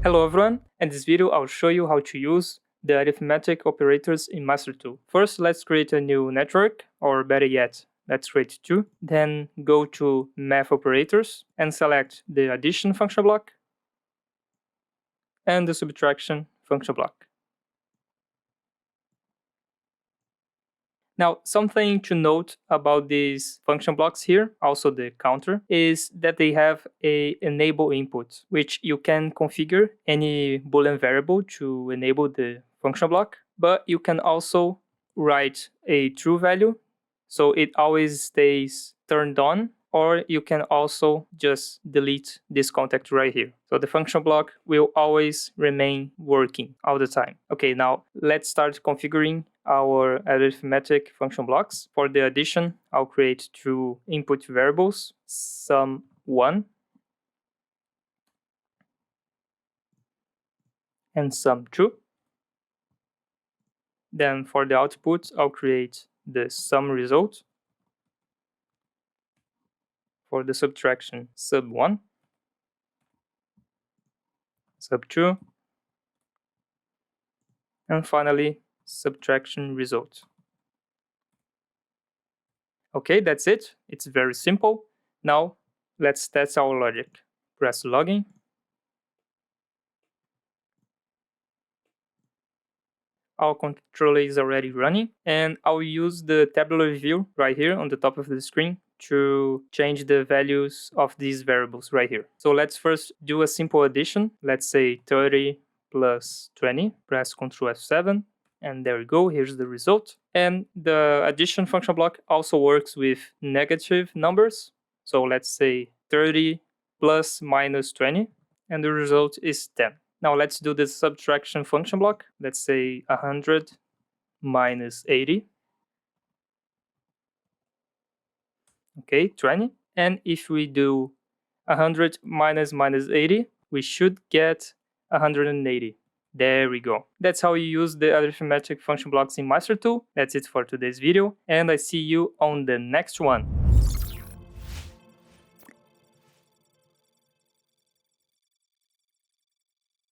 Hello everyone, in this video I'll show you how to use the arithmetic operators in Master2. First, let's create a new network, or better yet, let's create two. Then go to Math Operators and select the addition function block and the subtraction function block. Now, something to note about these function blocks here, also the counter, is that they have a enable input, which you can configure any Boolean variable to enable the function block, but you can also write a true value, so it always stays turned on, or you can also just delete this contact right here. So the function block will always remain working all the time. Okay, now let's start configuring our arithmetic function blocks. For the addition, I'll create two input variables, sum1 and sum2. Then for the output, I'll create the sum result. For the subtraction, sub1, sub2, and finally subtraction result. Okay, that's it. It's very simple. Now let's test our logic. Press login. Our controller is already running, and I'll use the tabular view right here on the top of the screen to change the values of these variables right here. So let's first do a simple addition. Let's say 30 plus 20. Press Ctrl F7. And there we go, here's the result. And the addition function block also works with negative numbers. So let's say 30 plus minus 20, and the result is 10. Now let's do the subtraction function block. Let's say 100 minus 80. Okay, 20. And if we do 100 minus 80, we should get 180. There we go. That's how you use the arithmetic function blocks in Master2. That's it for today's video, and I see you on the next one.